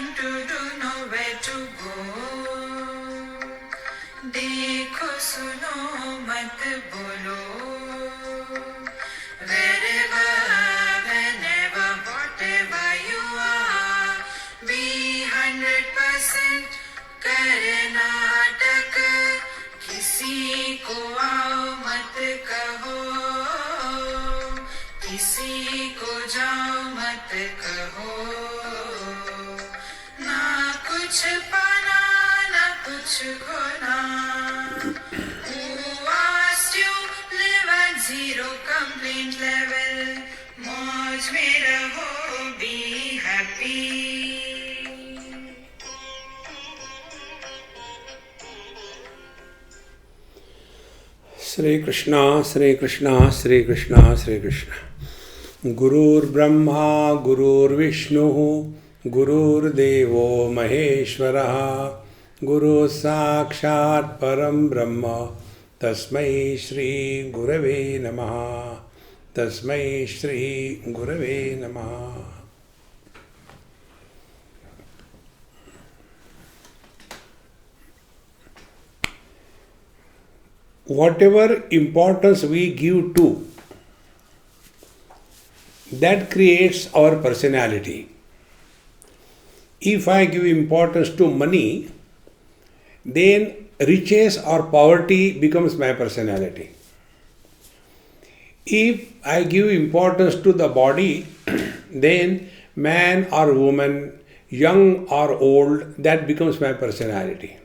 nothing to do, nowhere to go. देखो सुनो मत बोलो. Wherever, whenever, whatever you are, be 100% Karnataka. किसी को आओ मत कहो, किसी को जाओ मत कहो. ना कुछ पाना ना कुछ खोना. Who asked you live at zero complaint level? मौज में रहो, be happy. Shri Krishna, Shri Krishna, Shri Krishna, Shri Krishna. Gurur Brahma, Gurur Vishnu, Gurur Devo Maheshwaraha, Guru Sakshat Param Brahma, Tasmai Shri Gurave Namaha, Tasmai Shri Gurave Namaha. Whatever importance we give to, that creates our personality. If I give importance to money, then riches or poverty becomes my personality. If I give importance to the body, then man or woman, young or old, that becomes my personality.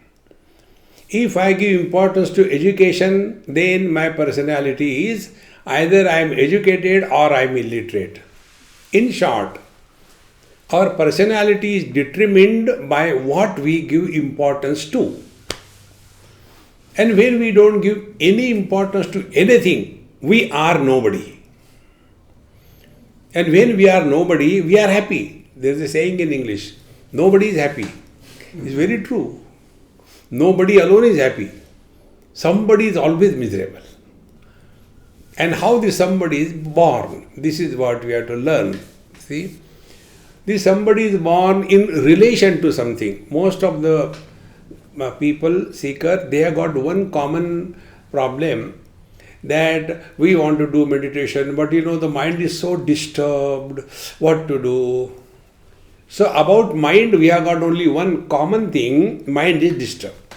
If I give importance to education, then my personality is either I am educated or I am illiterate. In short, our personality is determined by what we give importance to. And when we don't give any importance to anything, we are nobody. And when we are nobody, we are happy. There is a saying in English, nobody is happy. It's very true. Nobody alone is happy. Somebody is always miserable. And how this somebody is born, this is what we have to learn. See? This somebody is born in relation to something. Most of the people, seeker, they have got one common problem, that we want to do meditation, but the mind is so disturbed, what to do? So about mind, we have got only one common thing, mind is disturbed.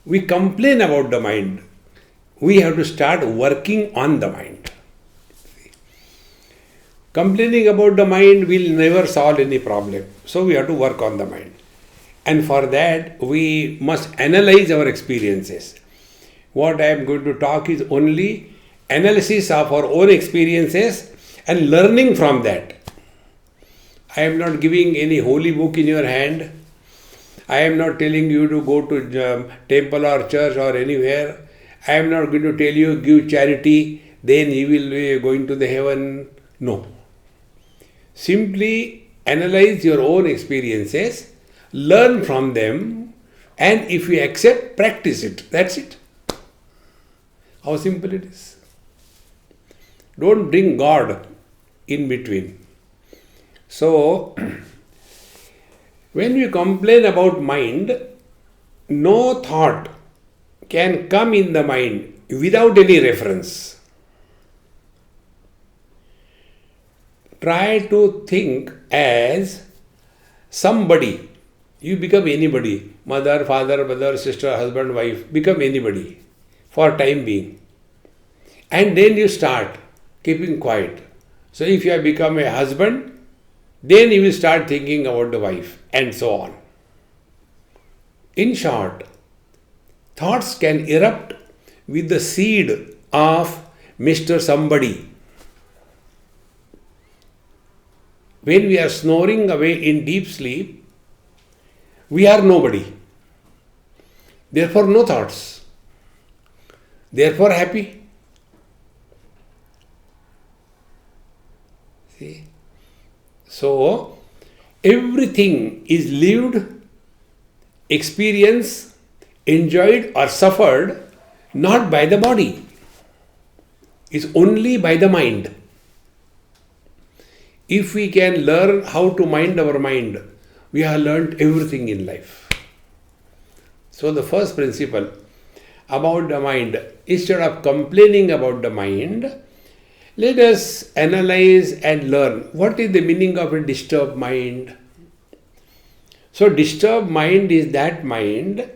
We complain about the mind. We have to start working on the mind. Complaining about the mind will never solve any problem. So we have to work on the mind. And for that, we must analyze our experiences. What I am going to talk is only analysis of our own experiences and learning from that. I am not giving any holy book in your hand. I am not telling you to go to temple or church or anywhere. I am not going to tell you give charity, then you will be going to the heaven. No. Simply analyze your own experiences, learn from them, and if you accept, practice it. That's it. How simple it is. Don't bring God in between. So, when we complain about mind, no thought can come in the mind without any reference. Try to think as somebody. You become anybody. Mother, father, brother, sister, husband, wife. Become anybody for time being. And then you start keeping quiet. So if you have become a husband, then you will start thinking about the wife and so on. In short, thoughts can erupt with the seed of Mr. Somebody. When we are snoring away in deep sleep, we are nobody. Therefore, no thoughts. Therefore, happy. See? So, everything is lived, experienced, enjoyed or suffered not by the body. It's only by the mind. If we can learn how to mind our mind, we have learnt everything in life. So the first principle about the mind, instead of complaining about the mind, let us analyze and learn what is the meaning of a disturbed mind. So disturbed mind is that mind.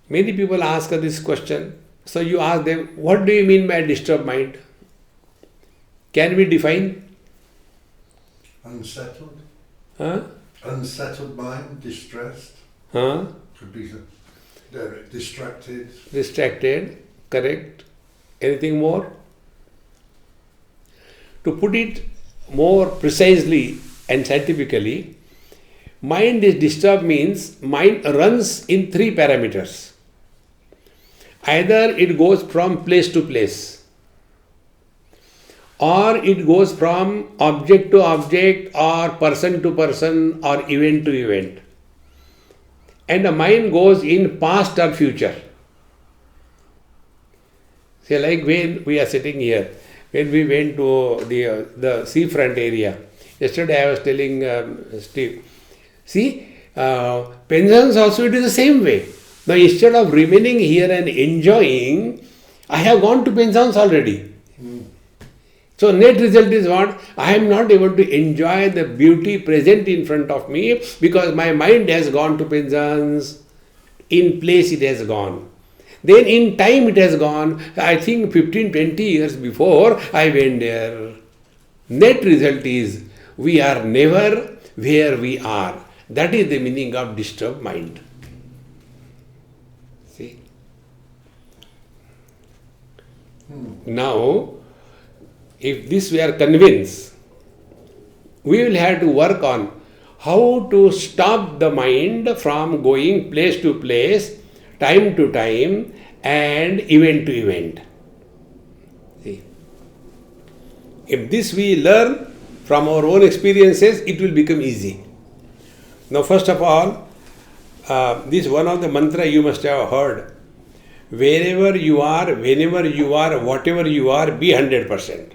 Many people ask this question. So you ask them, what do you mean by disturbed mind? Can we define? Unsettled. Huh? Unsettled mind, distressed. Huh? Could be distracted. Distracted, correct. Anything more? To put it more precisely and scientifically, mind is disturbed means mind runs in three parameters. Either it goes from place to place, or it goes from object to object, or person to person, or event to event. And the mind goes in past or future. Say, like when we are sitting here, when we went to the seafront area, yesterday I was telling Steve, see, pensions also it is the same way. Now instead of remaining here and enjoying, I have gone to pensions already. So net result is what? I am not able to enjoy the beauty present in front of me because my mind has gone to pensions. In place it has gone. Then in time it has gone. I think 15-20 years before I went there. Net result is we are never where we are. That is the meaning of disturbed mind. See? Now, if this we are convinced, we will have to work on how to stop the mind from going place to place, time to time, and event to event. See? If this we learn from our own experiences, it will become easy. Now, first of all, this one of the mantra you must have heard. Wherever you are, whenever you are, whatever you are, be 100%.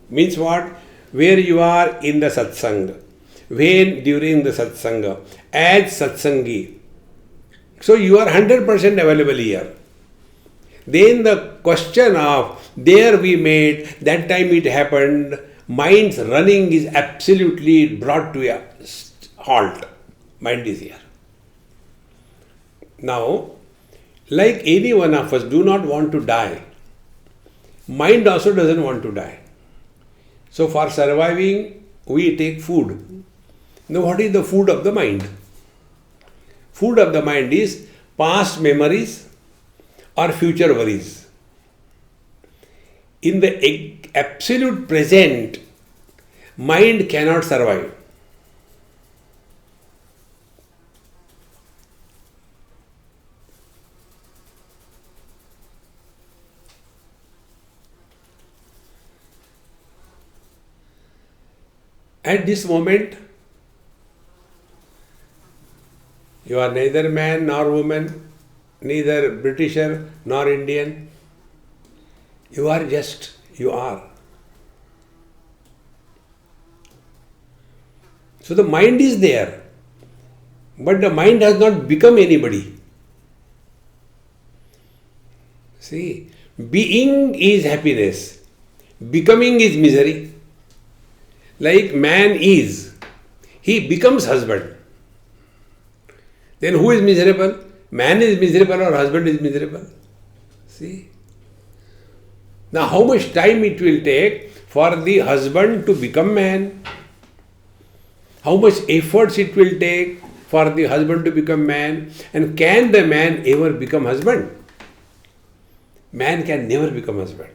Means what? Where you are in the satsang, when during the satsanga, as satsangi. So you are 100% available here. Then the question of there we made, that time it happened, mind's running is absolutely brought to a halt. Mind is here. Now, like any one of us do not want to die, mind also doesn't want to die. So for surviving, we take food. Now what is the food of the mind? Food of the mind is past memories or future worries. In the absolute present, mind cannot survive. At this moment, you are neither man nor woman, neither Britisher nor Indian. You are just, you are. So the mind is there, but the mind has not become anybody. See, being is happiness, becoming is misery. Like man is, he becomes husband. Then who is miserable? Man is miserable or husband is miserable? See? Now how much time it will take for the husband to become man? How much efforts it will take for the husband to become man? And can the man ever become husband? Man can never become husband.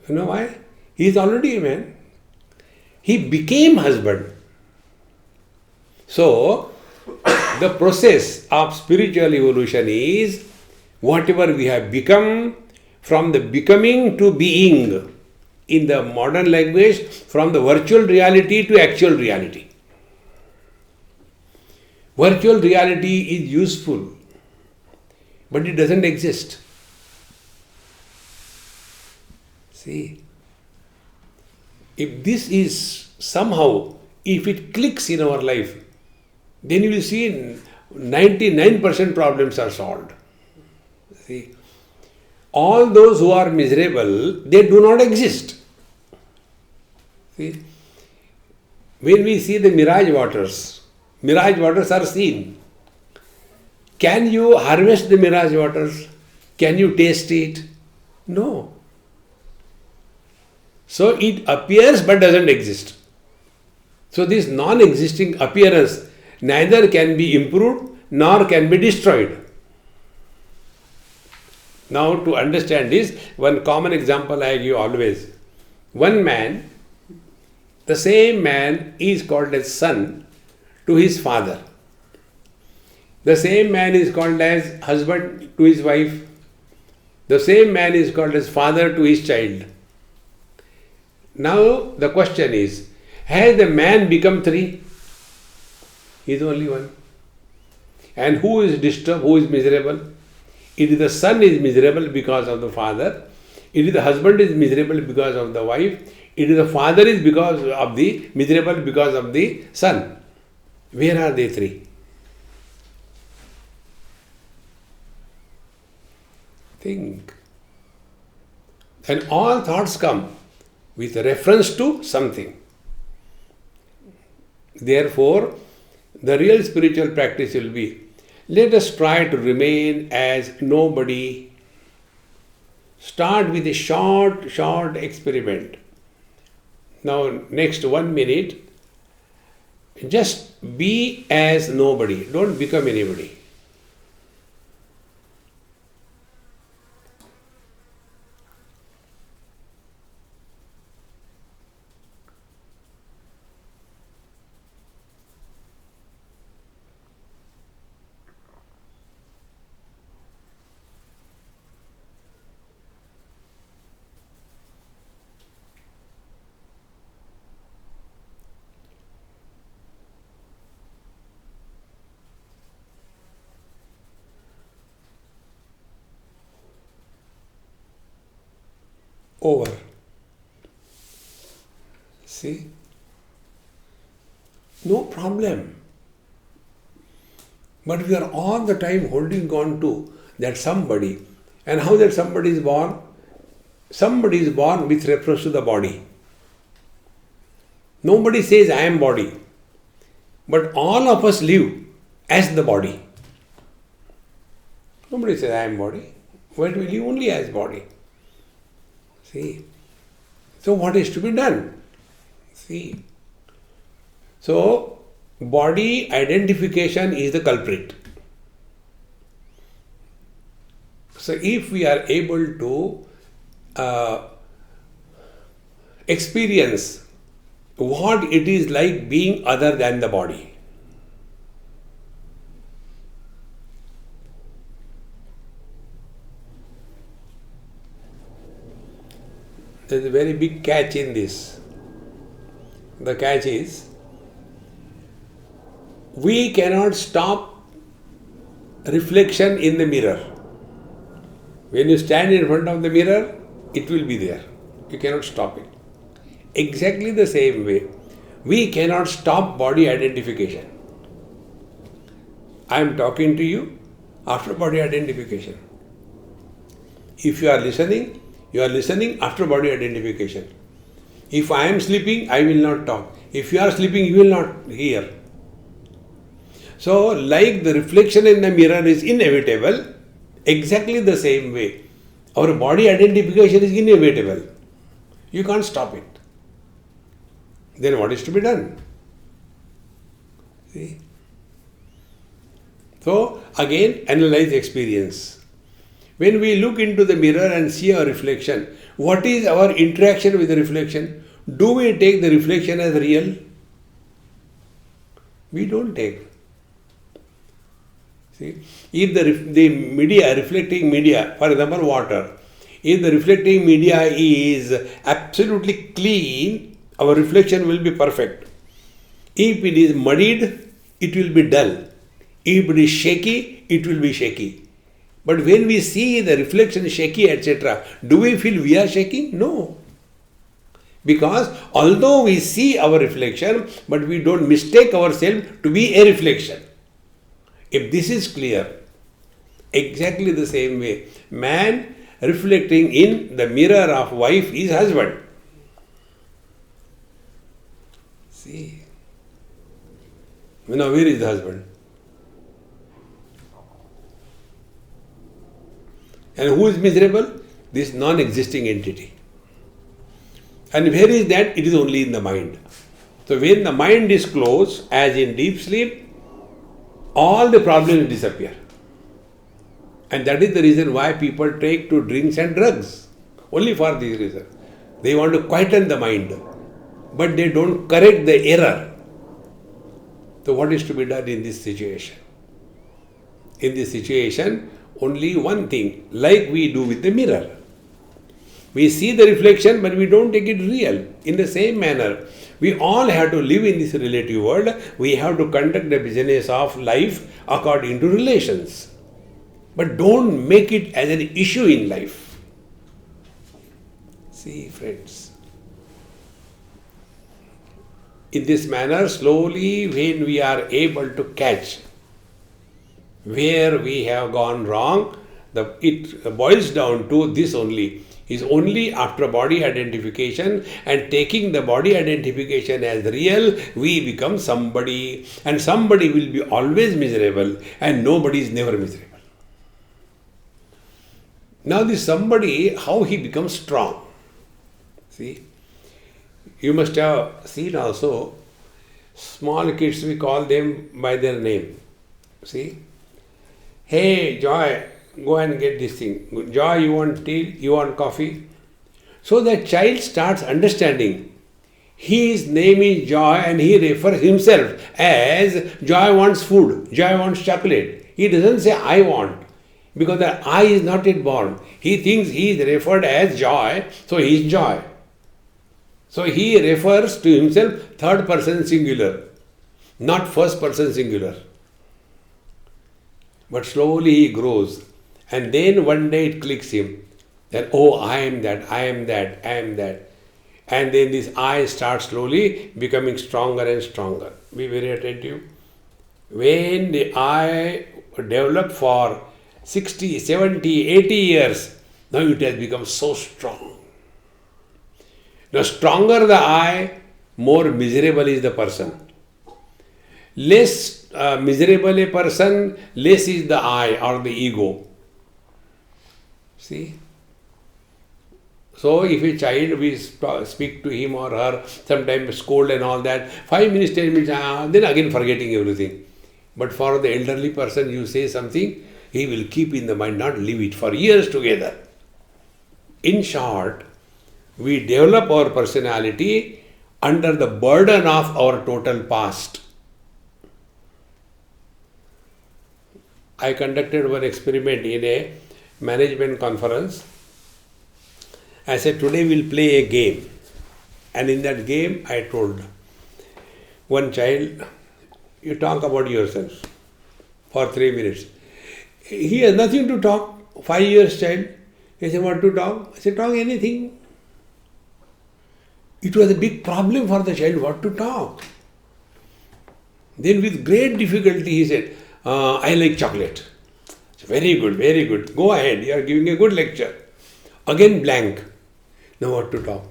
You know why? He is already a man. He became husband. So, the process of spiritual evolution is whatever we have become, from the becoming to being. In the modern language, from the virtual reality to actual reality. Virtual reality is useful, but it doesn't exist. See? If this is somehow, if it clicks in our life, then you will see 99% problems are solved. See, all those who are miserable, they do not exist. See, when we see the mirage waters are seen. Can you harvest the mirage waters? Can you taste it? No. So it appears but doesn't exist. So this non-existing appearance neither can be improved nor can be destroyed. Now to understand this, one common example I give always. One man, the same man is called as son to his father. The same man is called as husband to his wife. The same man is called as father to his child. Now the question is, has the man become three? He is only one. And who is disturbed? Who is miserable? It is the son is miserable because of the father. It is the husband is miserable because of the wife. It is the father is because of the miserable because of the son. Where are they three? Think. And all thoughts come with reference to something. Therefore, the real spiritual practice will be, let us try to remain as nobody. Start with a short experiment. Now, next 1 minute, just be as nobody. Don't become anybody. Over. See? No problem. But we are all the time holding on to that somebody. And how that somebody is born? Somebody is born with reference to the body. Nobody says I am body. But all of us live as the body. Nobody says I am body. But we live only as body. See? So what is to be done? See? So, body identification is the culprit. So if we are able to experience what it is like being other than the body, there is a very big catch in this. The catch is, we cannot stop reflection in the mirror. When you stand in front of the mirror, it will be there. You cannot stop it. Exactly the same way, we cannot stop body identification. I am talking to you after body identification. If you are listening after body identification. If I am sleeping, I will not talk. If you are sleeping, you will not hear. So, like the reflection in the mirror is inevitable, exactly the same way, our body identification is inevitable. You can't stop it. Then what is to be done? See? So, again, analyze experience. When we look into the mirror and see our reflection, what is our interaction with the reflection? Do we take the reflection as real? We don't take. See, if the media, reflecting media, for example water, if the reflecting media is absolutely clean, our reflection will be perfect. If it is muddied, it will be dull. If it is shaky, it will be shaky. But when we see the reflection shaky, etc., do we feel we are shaking? No. Because although we see our reflection, but we don't mistake ourselves to be a reflection. If this is clear, exactly the same way, man reflecting in the mirror of wife is husband. See? Now, where is the husband? And who is miserable? This non-existing entity. And where is that? It is only in the mind. So when the mind is closed, as in deep sleep, all the problems disappear. And that is the reason why people take to drinks and drugs. Only for this reason. They want to quieten the mind. But they don't correct the error. So what is to be done in this situation? In this situation, only one thing, like we do with the mirror. We see the reflection, but we don't take it real. In the same manner, we all have to live in this relative world. We have to conduct the business of life according to relations. But don't make it as an issue in life. See, friends. In this manner, slowly, when we are able to catch where we have gone wrong, it boils down to this only. Is only after body identification and taking the body identification as real, we become somebody, and somebody will be always miserable and nobody is never miserable. Now this somebody, how he becomes strong. See, you must have seen also, small kids, we call them by their name. See, hey Joy, go and get this thing. Joy, you want tea? You want coffee? So the child starts understanding. His name is Joy and he refers himself as Joy wants food, Joy wants chocolate. He doesn't say I want, because the I is not yet born. He thinks he is referred as Joy, so he is Joy. So he refers to himself third person singular, not first person singular. But slowly he grows. And then one day it clicks him that, oh, I am that, I am that, I am that. And then this I starts slowly becoming stronger and stronger. Be very attentive. When the I developed for 60, 70, 80 years, now it has become so strong. Now stronger the I, more miserable is the person. Less miserable a person, less is the I or the ego. See? So if a child, we speak to him or her, sometimes scold and all that, 5 minutes, 10 minutes, then again forgetting everything. But for the elderly person, you say something, he will keep in the mind, not leave it for years together. In short, we develop our personality under the burden of our total past. I conducted one experiment in a management conference. I said, today we'll play a game. And in that game, I told one child, you talk about yourself for 3 minutes. He has nothing to talk. 5 years child. He said, what to talk? I said, talk anything. It was a big problem for the child, what to talk. Then with great difficulty he said, I like chocolate. Very good, very good. Go ahead, you are giving a good lecture. Again blank. Now what to talk?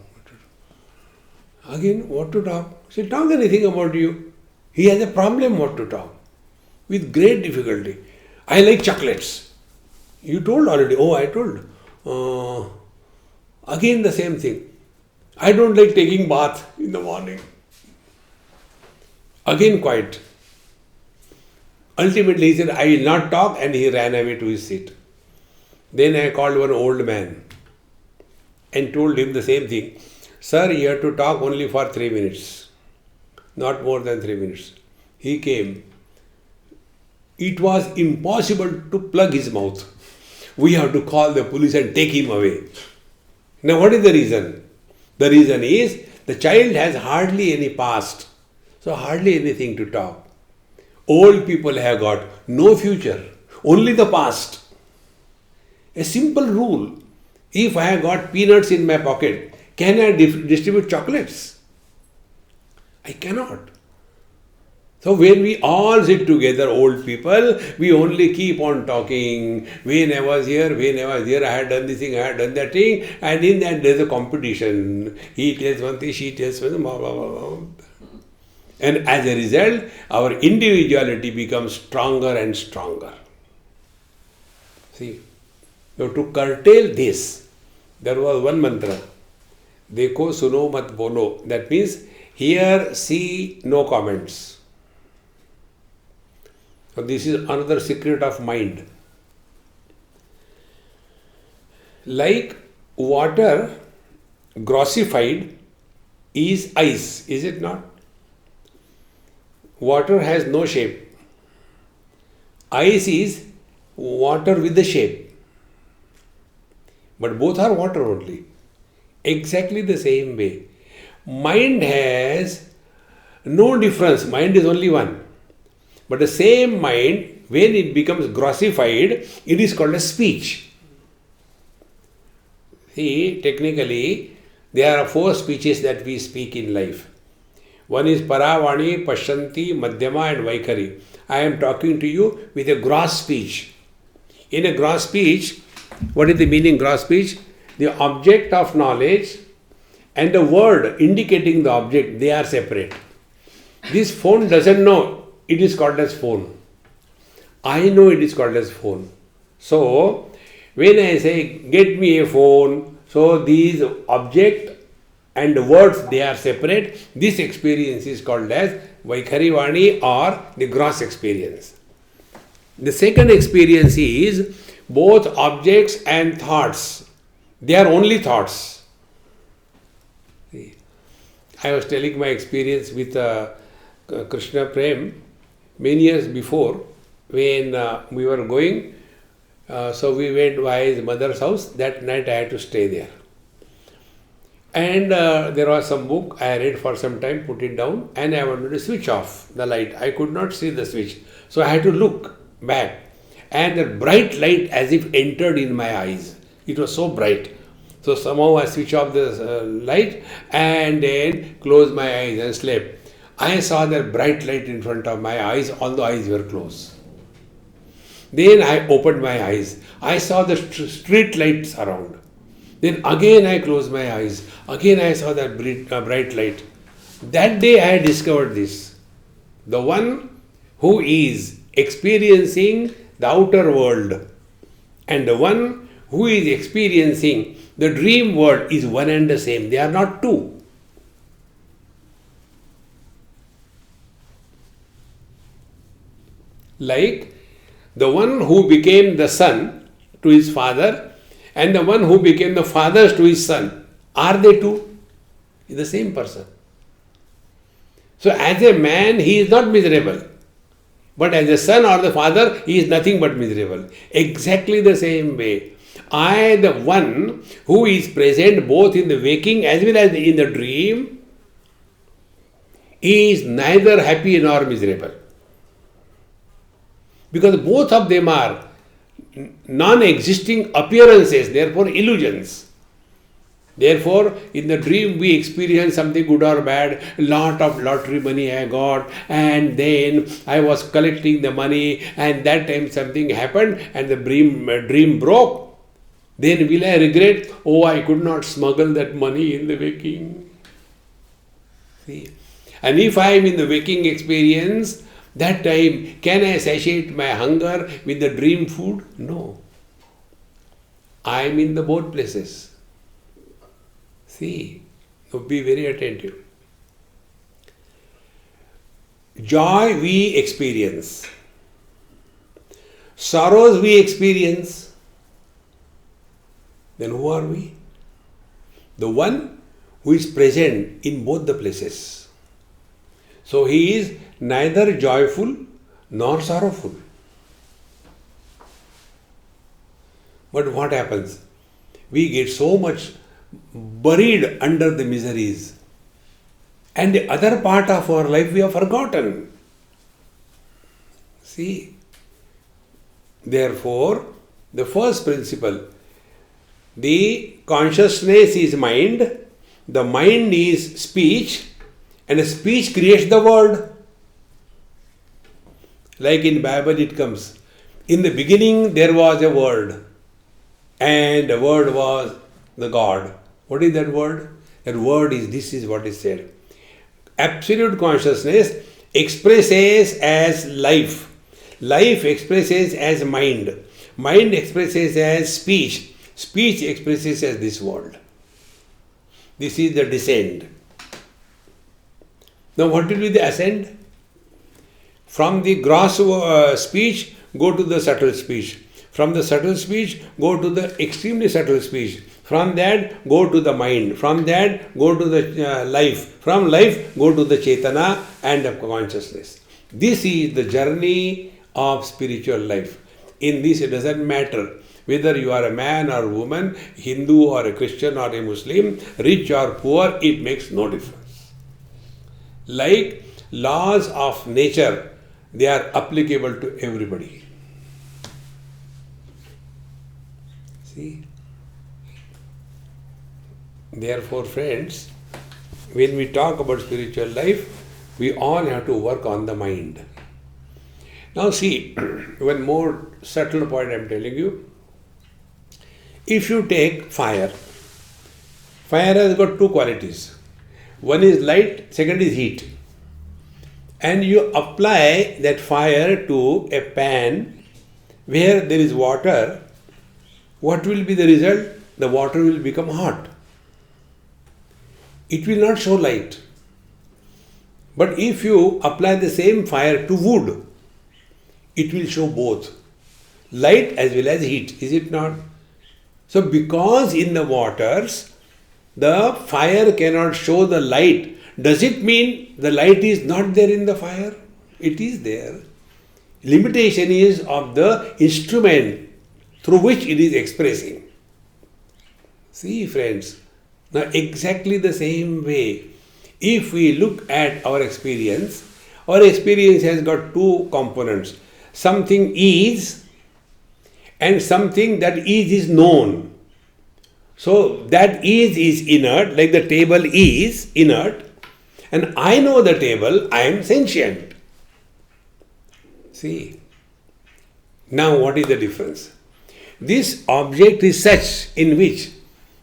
Again, what to talk? Say, talk anything about you. He has a problem what to talk. With great difficulty. I like chocolates. You told already. Oh, I told. Again the same thing. I don't like taking bath in the morning. Again quiet. Ultimately he said, I will not talk, and he ran away to his seat. Then I called one old man and told him the same thing. Sir, you have to talk only for 3 minutes. Not more than 3 minutes. He came. It was impossible to plug his mouth. We have to call the police and take him away. Now what is the reason? The reason is the child has hardly any past. So hardly anything to talk. Old people have got no future, only the past. A simple rule. If I have got peanuts in my pocket, Can I distribute chocolates? I cannot. So when we all sit together, old people, we only keep on talking. When I was here, I had done this thing, I had done that thing, and in that there is a competition. He tells one thing, she tells one thing, blah, blah, blah, blah. And as a result, our individuality becomes stronger and stronger. See, now to curtail this, there was one mantra, Dekho suno mat bolo. That means, hear, see, no comments. So this is another secret of mind. Like water grossified is ice, is it not? Water has no shape. Ice is water with the shape. But both are water only. Exactly the same way. Mind has no difference. Mind is only one. But the same mind, when it becomes grossified, it is called as speech. See, technically, there are 4 speeches that we speak in life. One is Paravani, Pashanti, Madhyama and Vaikari. I am talking to you with a gross speech. In a gross speech, what is the meaning gross speech? The object of knowledge and the word indicating the object, they are separate. This phone doesn't know, it is called as phone. I know it is called as phone. So, when I say, get me a phone, so these object and the words, they are separate. This experience is called as Vaikharivani or the gross experience. The second experience is both objects and thoughts. They are only thoughts. See, I was telling my experience with Krishna Prem many years before when we were going. So we went by his mother's house. That night I had to stay there. And there was some book I read for some time, put it down, and I wanted to switch off the light. I could not see the switch. So I had to look back. And the bright light as if entered in my eyes. It was so bright. So somehow I switched off the light and then closed my eyes and slept. I saw that bright light in front of my eyes, although eyes were closed. Then I opened my eyes. I saw the street lights around. Then again I closed my eyes. Again I saw that bright light. That day I discovered this. The one who is experiencing the outer world and the one who is experiencing the dream world is one and the same. They are not two. Like the one who became the son to his father and the one who became the father to his son. Are they two? He is the same person. So as a man, he is not miserable. But as a son or the father, he is nothing but miserable. Exactly the same way. I, the one who is present both in the waking as well as in the dream, is neither happy nor miserable. Because both of them are non-existing appearances, therefore illusions. Therefore, in the dream we experience something good or bad, lot of lottery money I got, and then I was collecting the money, and that time something happened and the dream broke. Then will I regret, oh, I could not smuggle that money in the waking. See? And if I am in the waking experience, that time, can I satiate my hunger with the dream food? No. I am in the both places. See, so be very attentive. Joy we experience. Sorrows we experience. Then who are we? The one who is present in both the places. So he is neither joyful nor sorrowful. But what happens? We get so much buried under the miseries, and the other part of our life we have forgotten. See? Therefore, the first principle, the consciousness is mind The mind is speech, and speech creates the word. Like in Bible it comes, in the beginning there was a word, and the word was the God. What is that word? That word is, this is what is said. Absolute consciousness expresses as life. Life expresses as mind. Mind expresses as speech. Speech expresses as this world. This is the descent. Now what will be the ascent? From the gross speech, go to the subtle speech. From the subtle speech, go to the extremely subtle speech. From that, go to the mind. From that, go to the life. From life, go to the Chetana and the consciousness. This is the journey of spiritual life. In this, it doesn't matter whether you are a man or a woman, Hindu or a Christian or a Muslim, rich or poor, it makes no difference. Like laws of nature, they are applicable to everybody. See? Therefore, friends, when we talk about spiritual life, we all have to work on the mind. Now see, one more subtle point I am telling you. If you take fire, fire has got two qualities. One is light, second is heat. And you apply that fire to a pan where there is water, what will be the result? The water will become hot. It will not show light. But if you apply the same fire to wood, it will show both light as well as heat, is it not? So because in the waters, the fire cannot show the light, does it mean the light is not there in the fire? It is there. Limitation is of the instrument through which it is expressing. See, friends, now exactly the same way, if we look at our experience has got two components. Something is and something that is known. So that is inert, like the table is inert, and I know the table, I am sentient. See, now what is the difference? This object is such in which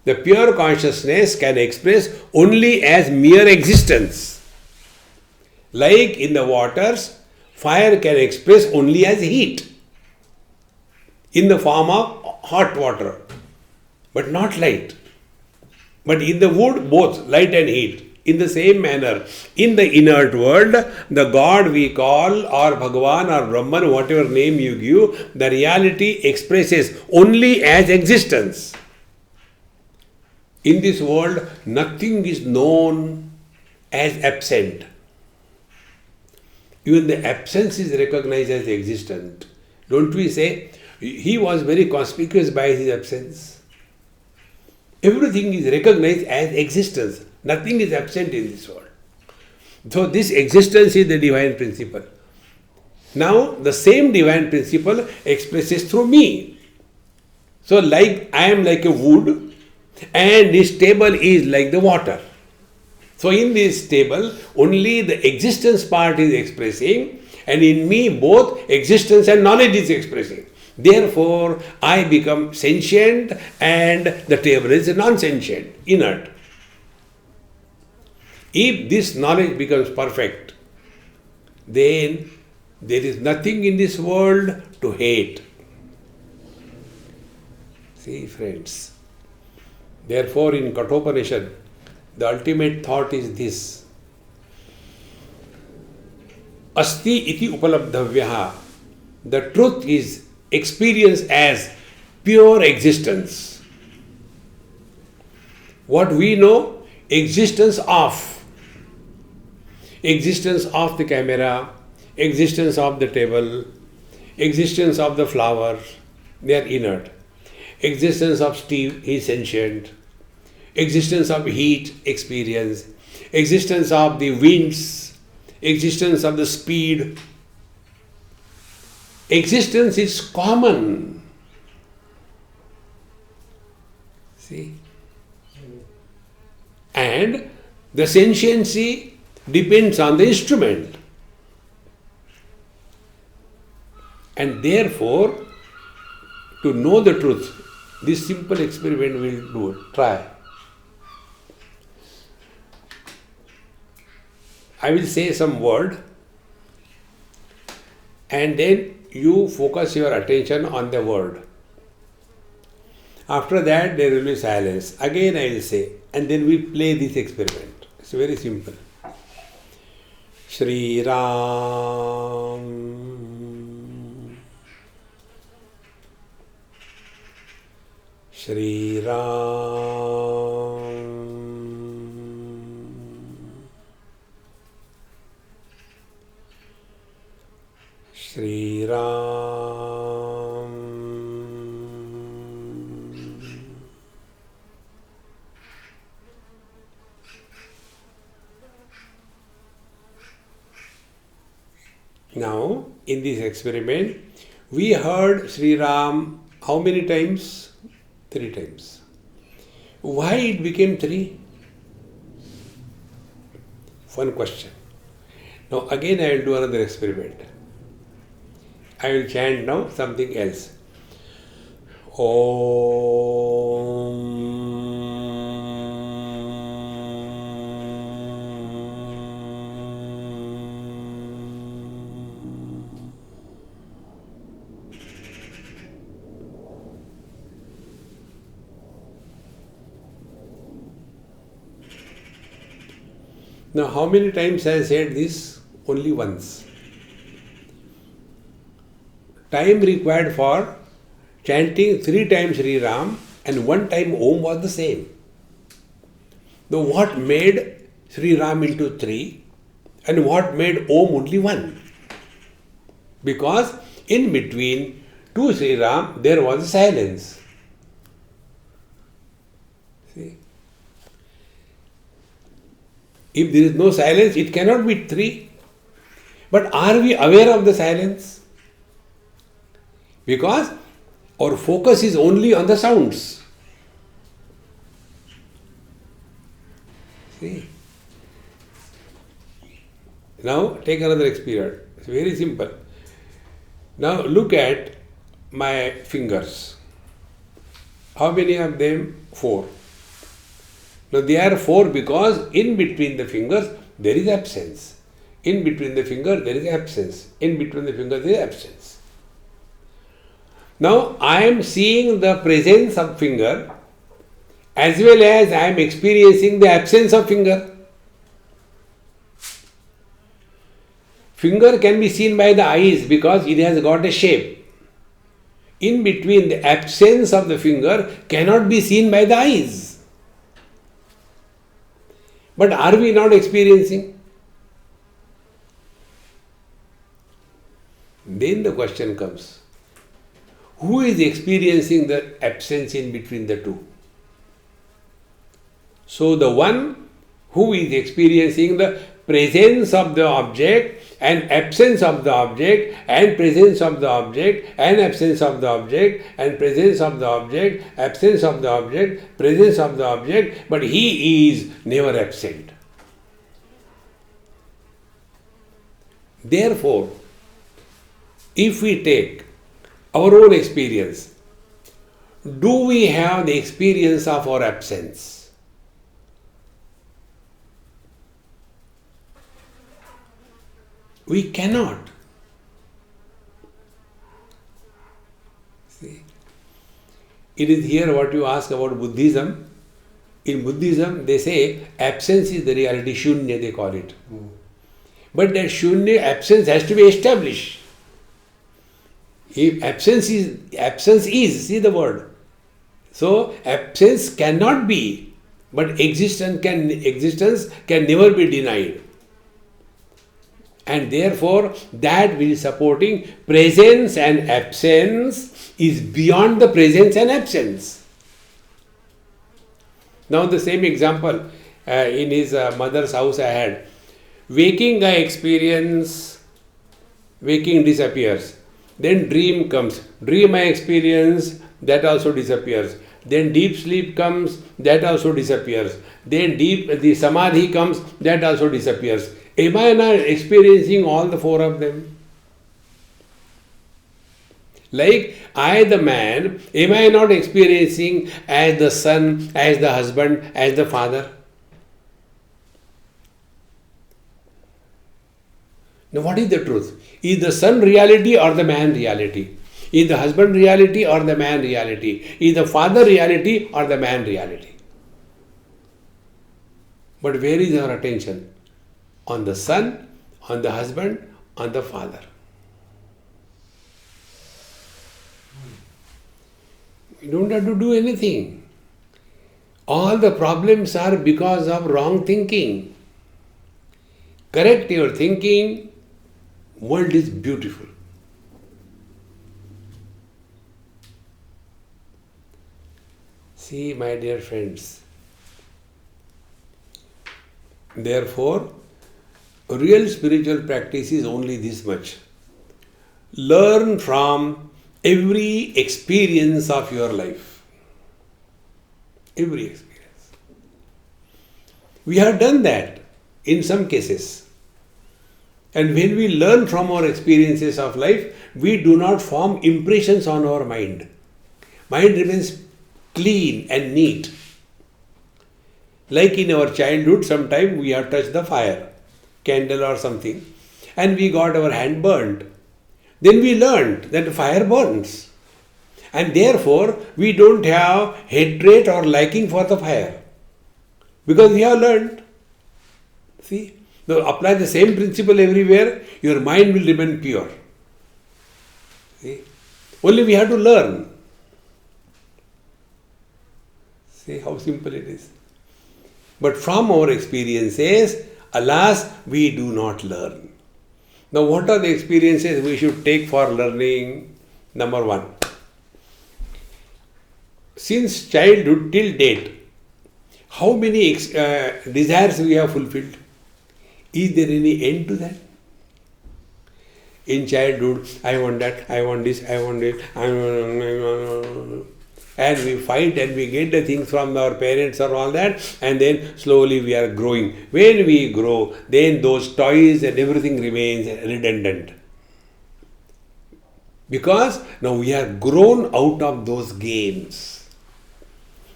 the pure consciousness can express only as mere existence. Like in the waters, fire can express only as heat in the form of hot water, but not light. But in the wood, both light and heat. In the same manner, in the inert world, the God we call, or Bhagavan or Brahman, whatever name you give, the reality expresses only as existence. In this world, nothing is known as absent. Even the absence is recognized as existent. Don't we say, he was very conspicuous by his absence? Everything is recognized as existence. Nothing is absent in this world. So this existence is the divine principle. Now the same divine principle expresses through me. So like I am like a wood and this table is like the water. So in this table only the existence part is expressing, and in me both existence and knowledge is expressing. Therefore I become sentient and the table is non-sentient, inert. If this knowledge becomes perfect, then there is nothing in this world to hate. See, friends. Therefore, in Kathopanishad, the ultimate thought is this. Asti iti upalabdhavyaha. The truth is experienced as pure existence. What we know, existence of the camera, existence of the table, existence of the flower, they are inert. Existence of Steve, he is sentient. Existence of heat, experience. Existence of the winds, existence of the speed. Existence is common. See? And And the sentiency depends on the instrument. And therefore, to know the truth, this simple experiment we'll try. I will say some word, and then you focus your attention on the word. After that, there will be silence. Again I will say, and then we play this experiment. It's very simple. Shri Ram, Shri Ram, Shri Ram, Now, in this experiment, we heard Sri Ram how many times? 3 times. Why it became 3? One question. Now, again I will do another experiment. I will chant now something else. Now, how many times I said this? Only once. Time required for chanting 3 times Sri Ram and 1 time Om was the same. Now, what made Sri Ram into 3 and what made Om only 1? Because in between 2 Sri Ram there was a silence. See? If there is no silence, it cannot be 3. But are we aware of the silence? Because our focus is only on the sounds. See? Now take another experience. It's very simple. Now look at my fingers. How many of them? 4. Now they are 4 because in between the fingers there is absence. In between the finger there is absence. In between the fingers there is absence. Now I am seeing the presence of finger as well as I am experiencing the absence of finger. Finger can be seen by the eyes because it has got a shape. In between, the absence of the finger cannot be seen by the eyes. But are we not experiencing? Then the question comes, who is experiencing the absence in between the two? So the one who is experiencing the presence of the object and absence of the object and presence of the object and absence of the object and presence of the object, absence of the object, presence of the object, but he is never absent. Therefore, if we take our own experience, do we have the experience of our absence? We cannot. See, it is here what you ask about Buddhism. In Buddhism, they say absence is the reality, shunya they call it. But that shunya, absence has to be established. If absence is, see the word. So absence cannot be, but existence can never be denied. And therefore, that which is supporting presence and absence is beyond the presence and absence. Now the same example in his mother's house I had. Waking I experience, waking disappears. Then dream comes. Dream I experience, that also disappears. Then deep sleep comes, that also disappears. Then the samadhi comes, that also disappears. Am I not experiencing all the four of them? Like I, the man, am I not experiencing as the son, as the husband, as the father? Now, what is the truth? Is the son reality or the man reality? Is the husband reality or the man reality? Is the father reality or the man reality? But where is our attention? On the son, on the husband, on the father. You don't have to do anything. All the problems are because of wrong thinking. Correct your thinking, world is beautiful. See, my dear friends, therefore, real spiritual practice is only this much. Learn from every experience of your life. Every experience. We have done that in some cases. And when we learn from our experiences of life, we do not form impressions on our mind. Mind remains clean and neat. Like in our childhood, sometime we have touched the fire, candle or something, and we got our hand burnt. Then we learned that fire burns. And therefore, we don't have hatred or liking for the fire. Because we have learned. See? Now apply the same principle everywhere, your mind will remain pure. See? Only we have to learn. See how simple it is. But from our experiences, alas, we do not learn. Now, what are the experiences we should take for learning? Number one, since childhood till date, how many desires we have fulfilled? Is there any end to that? In childhood, I want that, I want this, I want it, and we fight and we get the things from our parents or all that, and then slowly we are growing. When we grow, then those toys and everything remains redundant. Because now we are grown out of those games.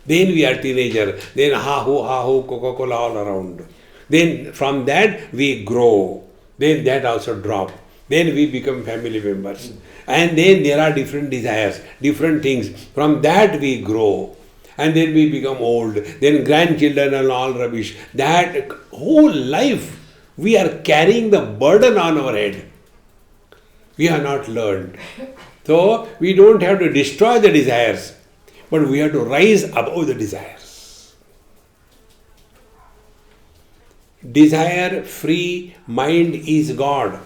Then we are teenager, then ha-ho, Coca-Cola all around. Then from that we grow. Then that also drop. Then we become family members. And then there are different desires, different things. From that we grow. And then we become old. Then grandchildren and all rubbish. That whole life we are carrying the burden on our head. We have not learned. So we don't have to destroy the desires, but we have to rise above the desires. Desire-free mind is God.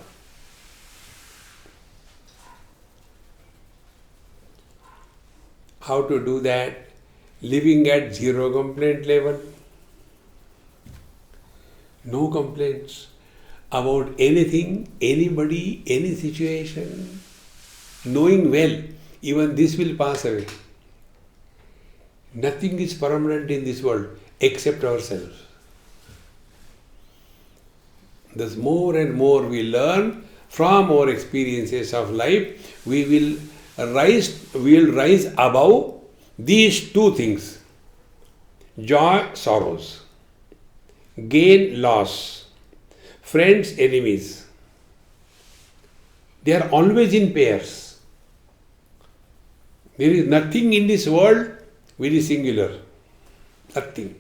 How to do that? Living at zero complaint level. No complaints about anything, anybody, any situation. Knowing well, even this will pass away. Nothing is permanent in this world except ourselves. Thus, more and more we learn from our experiences of life, we will rise above these two things: joy, sorrows, gain, loss, friends, enemies. They are always in pairs. There is nothing in this world very singular. Nothing.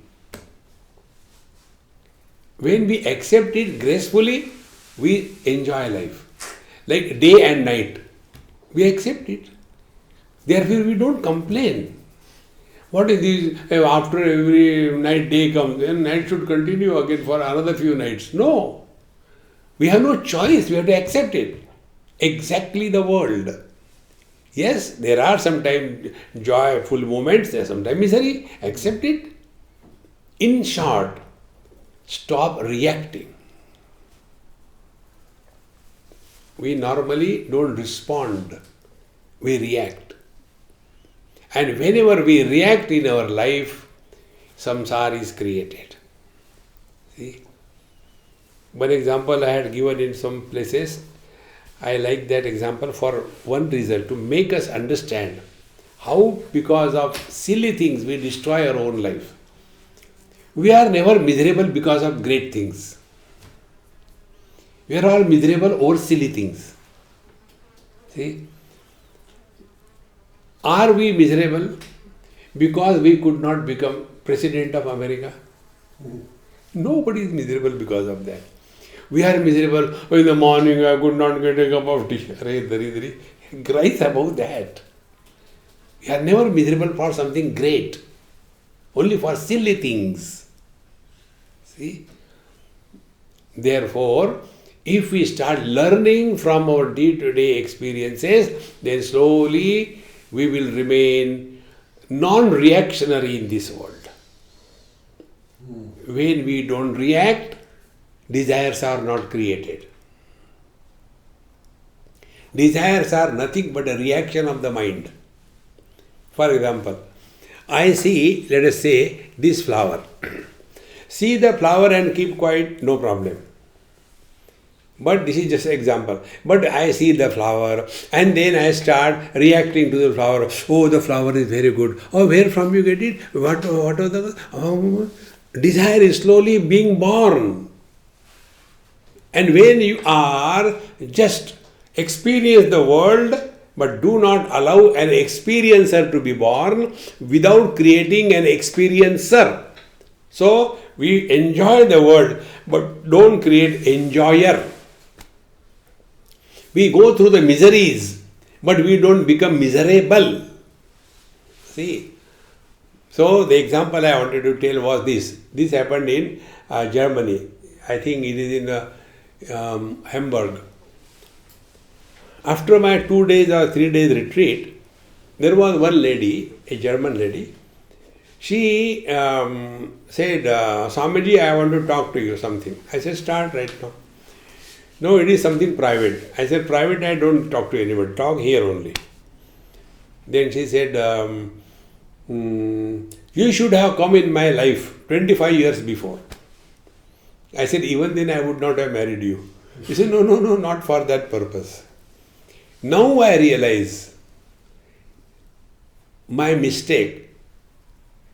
When we accept it gracefully, we enjoy life. Like day and night. We accept it. Therefore, we don't complain. What is this? After every night, day comes, then night should continue again for another few nights. No. We have no choice. We have to accept it. Exactly the world. Yes, there are sometimes joyful moments, there are sometimes misery. Accept it. In short, stop reacting. We normally don't respond. We react. And whenever we react in our life, samsara is created. See? One example I had given in some places, I like that example for one reason, to make us understand how because of silly things we destroy our own life. We are never miserable because of great things. We are all miserable over silly things. See? Are we miserable because we could not become President of America? Nobody is miserable because of that. We are miserable, oh, in the morning I could not get a cup of tea. Rise above that. We are never miserable for something great, only for silly things. See? Therefore, if we start learning from our day-to-day experiences, then slowly we will remain non-reactionary in this world. When we don't react, desires are not created. Desires are nothing but a reaction of the mind. For example, I see, let us say, this flower. See the flower and keep quiet, no problem. But this is just an example. But I see the flower and then I start reacting to the flower. Oh, the flower is very good. Oh, where from you get it? What are the... desire is slowly being born. And when you are just experience the world, but do not allow an experiencer to be born without creating an experiencer. So, we enjoy the world, but don't create enjoyer. We go through the miseries, but we don't become miserable. See? So, the example I wanted to tell was this. This happened in Germany. I think it is in Hamburg. After my 2 days or 3 days retreat, there was one lady, a German lady. She said, Swamiji, I want to talk to you something. I said, start right now. No, it is something private. I said, private, I don't talk to anybody. Talk here only. Then she said, you should have come in my life 25 years before. I said, even then I would not have married you. She said, no, not for that purpose. Now I realize my mistake.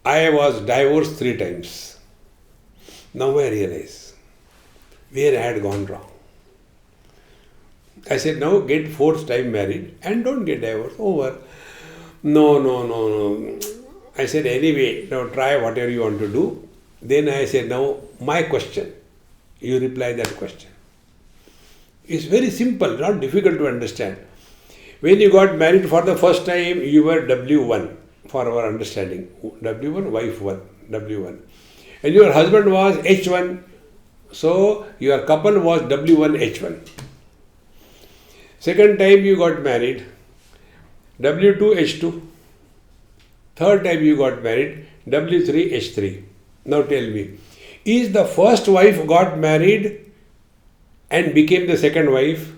I was divorced 3 times. Now I realize where I had gone wrong. I said, now get 4th time married and don't get divorced. Over. No. I said, anyway, now try whatever you want to do. Then I said, now my question. You reply that question. It's very simple, not difficult to understand. When you got married for the first time, you were W1 for our understanding. W1, wife 1, W1. And your husband was H1. So your couple was W1, H1. Second time you got married, W2, H2. Third time you got married, W3, H3. Now tell me, is the first wife got married and became the second wife?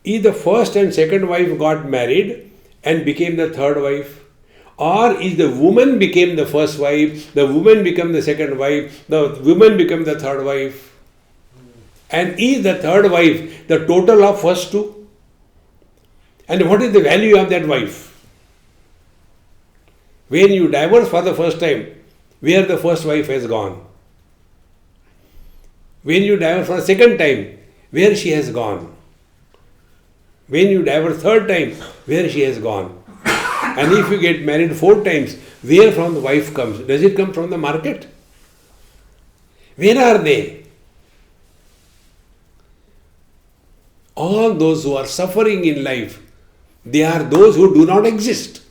Is the first and second wife got married and became the third wife? Or is the woman became the first wife, the woman became the second wife, the woman became the third wife? And is the third wife the total of first 2? And what is the value of that wife? When you divorce for the first time, where the first wife has gone? When you divorce for the second time, where she has gone? When you divorce third time, where she has gone? And if you get married 4 times, where from the wife comes? Does it come from the market? Where are they? All those who are suffering in life, they are those who do not exist.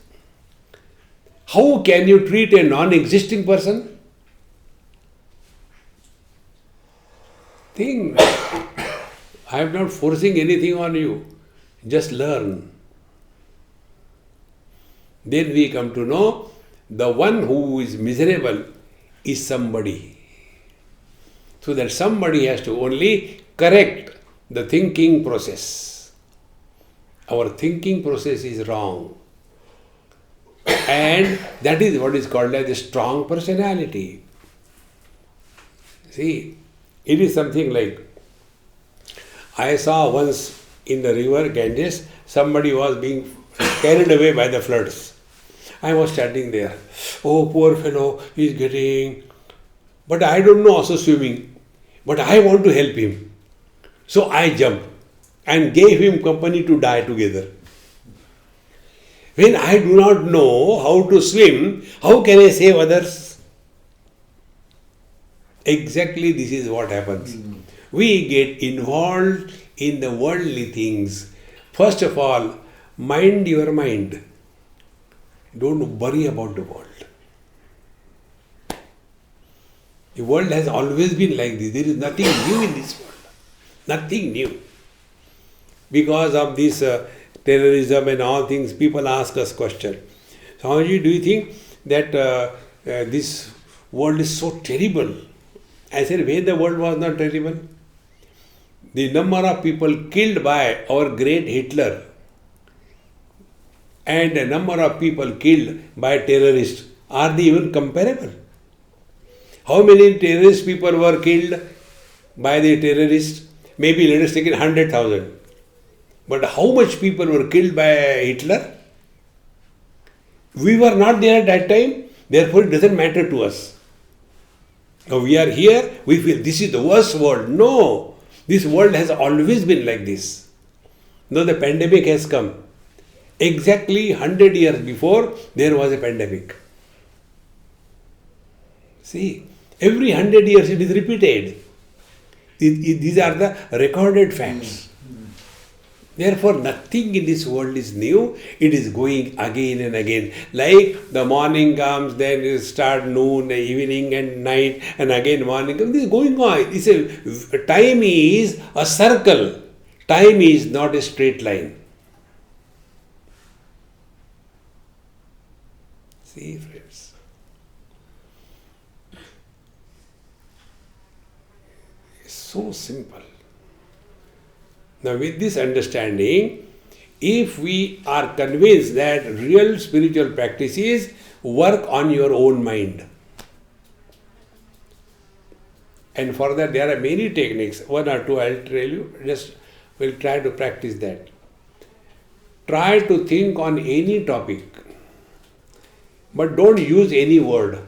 How can you treat a non-existing person? Think. I am not forcing anything on you. Just learn. Then we come to know the one who is miserable is somebody. So that somebody has to only correct the thinking process. Our thinking process is wrong. And that is what is called as a strong personality. See, it is something like, I saw once in the river Ganges, somebody was being carried away by the floods. I was standing there. Oh, poor fellow, he is getting. But I don't know also swimming. But I want to help him. So I jumped and gave him company to die together. When I do not know how to swim, how can I save others? Exactly this is what happens. We get involved in the worldly things. First of all, mind your mind. Don't worry about the world. The world has always been like this. There is nothing new in this world. Nothing new. Because of this terrorism and all things, people ask us questions. Swamiji, do you think that this world is so terrible? I said, when the world was not terrible? The number of people killed by our great Hitler and the number of people killed by terrorists, are they even comparable? How many terrorist people were killed by the terrorists? Maybe let us take it 100,000. But how much people were killed by Hitler? We were not there at that time, therefore it doesn't matter to us. Now we are here, we feel this is the worst world. No, this world has always been like this. Now the pandemic has come. Exactly 100 years before, there was a pandemic. See, every 100 years it is repeated. These are the recorded facts. Therefore, nothing in this world is new. It is going again and again. Like the morning comes, then you start noon, evening and night, and again morning comes. This is going on. Time is a circle. Time is not a straight line. See, friends. It's so simple. Now, with this understanding, if we are convinced that real spiritual practices work on your own mind, and for that there are many techniques, one or two I'll tell you, just we'll try to practice that. Try to think on any topic, but don't use any word.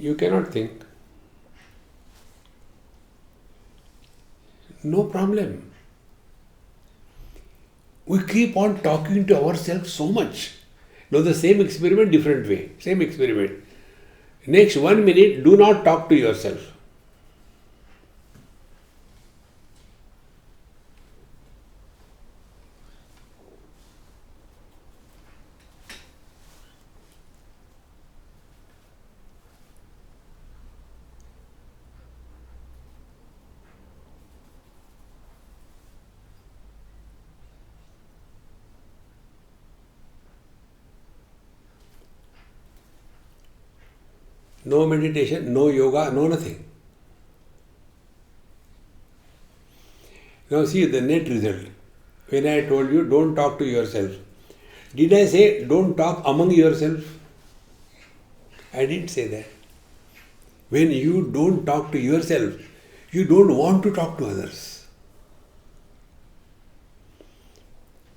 You cannot think. No problem. We keep on talking to ourselves so much. Now the same experiment, different way. Same experiment. Next 1 minute, do not talk to yourself. No meditation, no yoga, no nothing. Now see the net result. When I told you don't talk to yourself, did I say don't talk among yourself? I didn't say that. When you don't talk to yourself, you don't want to talk to others.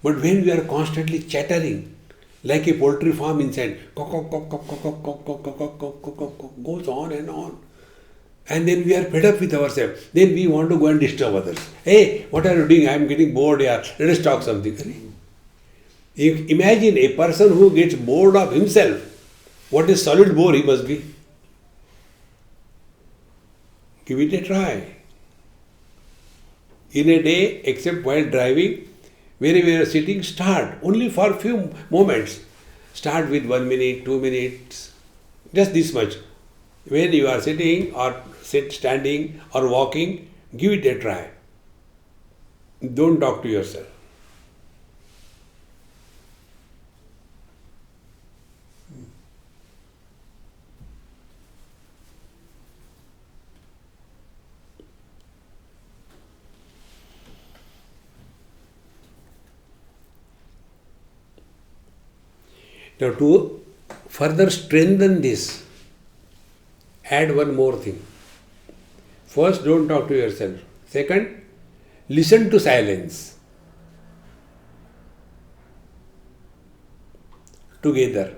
But when we are constantly chattering, like a poultry farm inside, goes on and on. And then we are fed up with ourselves. Then we want to go and disturb others. Hey, what are you doing? I am getting bored here. Let us talk something. Imagine a person who gets bored of himself. What a solid bore he must be. Give it a try. In a day, except while driving, wherever you are sitting, start only for a few moments. Start with 1 minute, 2 minutes, just this much. When you are sitting or standing or walking, give it a try. Don't talk to yourself. Now, to further strengthen this, add one more thing. First, don't talk to yourself. Second, listen to silence. Together.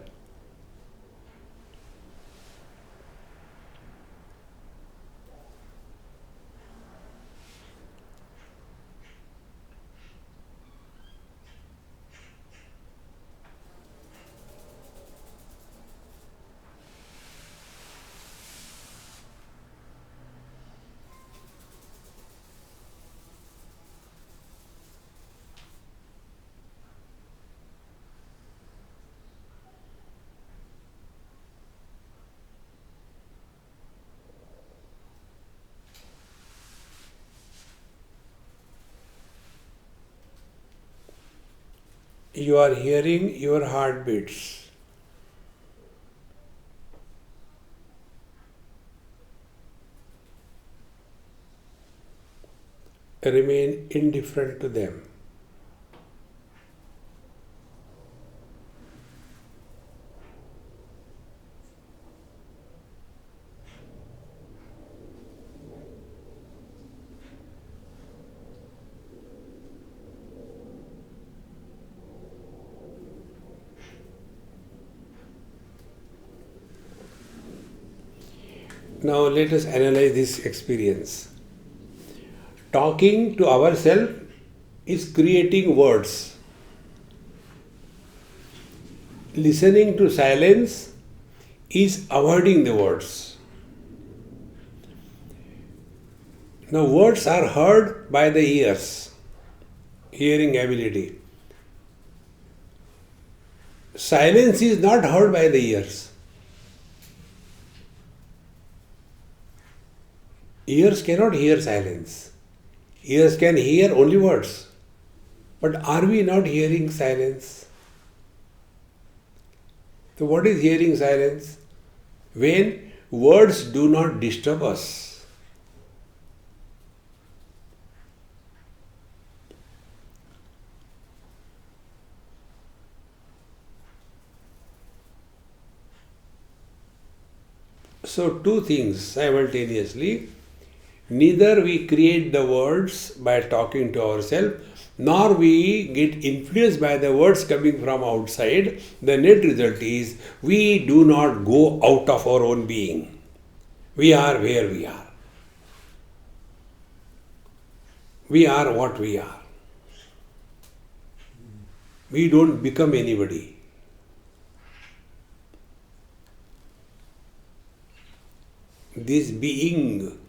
You are hearing your heartbeats. Remain indifferent to them. Now let us analyze this experience. Talking to ourselves is creating words. Listening to silence is avoiding the words. Now words are heard by the ears, hearing ability. Silence is not heard by the ears. Ears cannot hear silence. Ears can hear only words. But are we not hearing silence? So what is hearing silence? When words do not disturb us. So two things simultaneously. Neither we create the words by talking to ourselves, nor we get influenced by the words coming from outside. The net result is we do not go out of our own being. We are where we are. We are what we are. We don't become anybody. This being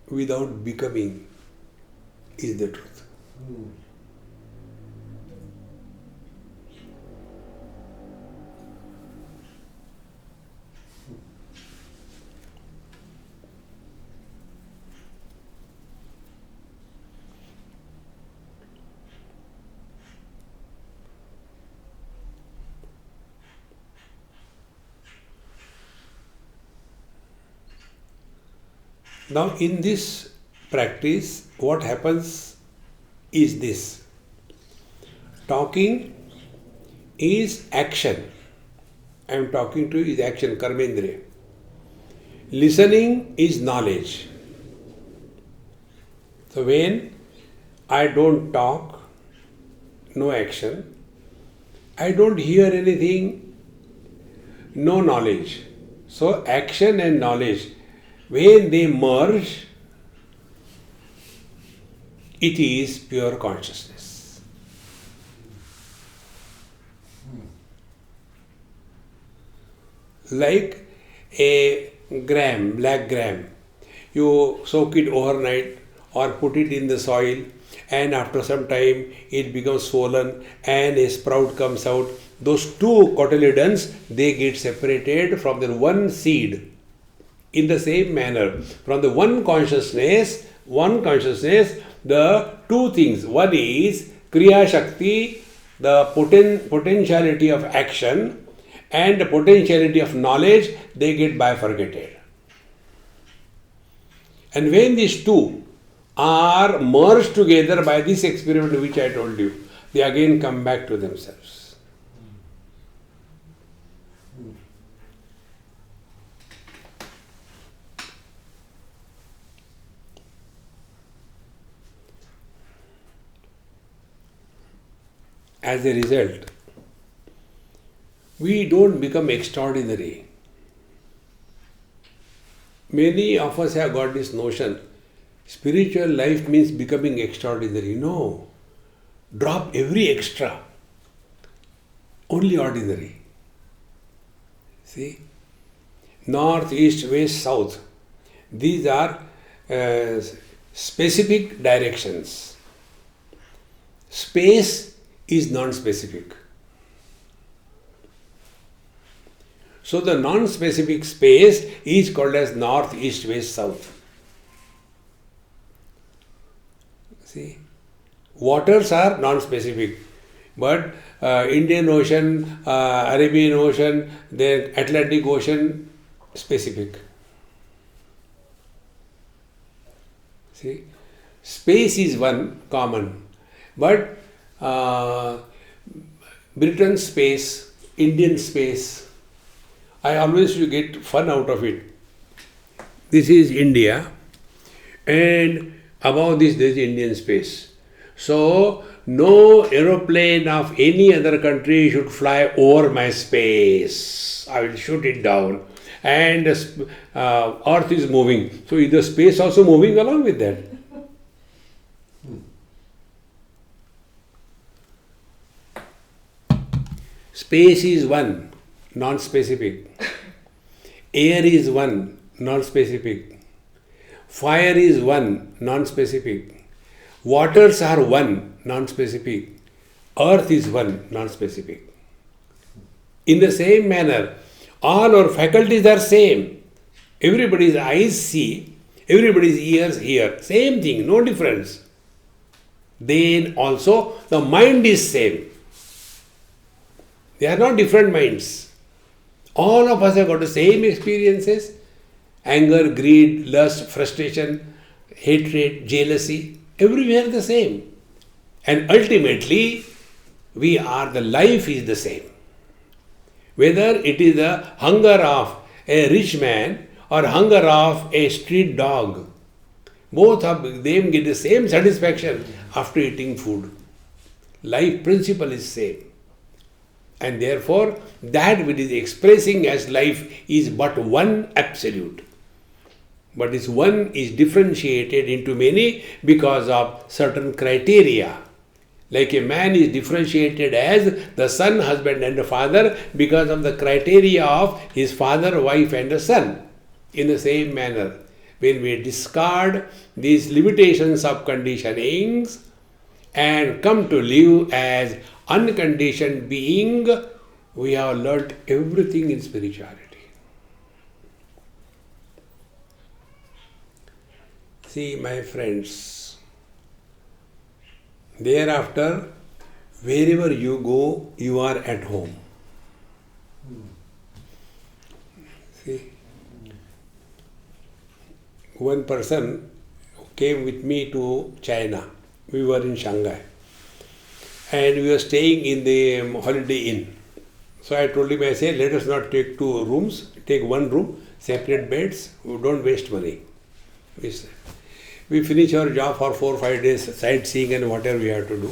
without becoming is the truth. Now, in this practice, what happens is this. Talking is action. I am talking to you is action, karmendriya. Listening is knowledge. So, when I don't talk, no action, I don't hear anything, no knowledge. So, action and knowledge, when they merge, it is pure consciousness. Like a gram, black gram, you soak it overnight or put it in the soil, and after some time it becomes swollen and a sprout comes out. Those two cotyledons, they get separated from the one seed. In the same manner, from the one consciousness, one consciousness, the two things. One is Kriya Shakti, the potentiality of action, and the potentiality of knowledge, they get bifurcated. And when these two are merged together by this experiment which I told you, they again come back to themselves. As a result, we don't become extraordinary. Many of us have got this notion, spiritual life means becoming extraordinary. No. Drop every extra. Only ordinary. See? North, east, west, south. These are specific directions. Space is non-specific. So the non-specific space is called as north, east, west, south. See, waters are non-specific, but Indian Ocean, Arabian Ocean, then Atlantic Ocean, specific. See, space is one common, but Britain's space, Indian space, I always used to get fun out of it. This is India, and above this there is Indian space. So, no aeroplane of any other country should fly over my space. I will shoot it down. And Earth is moving. So, is the space also moving along with that? Space is one, non-specific. Air is one, non-specific. Fire is one, non-specific. Waters are one, non-specific. Earth is one, non-specific. In the same manner, all our faculties are same. Everybody's eyes see, everybody's ears hear. Same thing, no difference. Then also the mind is same. They are not different minds. All of us have got the same experiences. Anger, greed, lust, frustration, hatred, jealousy. Everywhere the same. And ultimately, the life is the same. Whether it is the hunger of a rich man or hunger of a street dog, both of them get the same satisfaction after eating food. Life principle is same. And therefore, that which is expressing as life is but one absolute. But this one is differentiated into many because of certain criteria. Like a man is differentiated as the son, husband and the father because of the criteria of his father, wife and the son. In the same manner, when we discard these limitations of conditionings and come to live as unconditioned being, we have learnt everything in spirituality. See, my friends, thereafter, wherever you go, you are at home. See, one person came with me to China. We were in Shanghai. And we were staying in the Holiday Inn. So I told him, I said, let us not take 2 rooms, take 1 room, separate beds, we don't waste money. We finish our job for 4 or 5 days, sightseeing and whatever we have to do.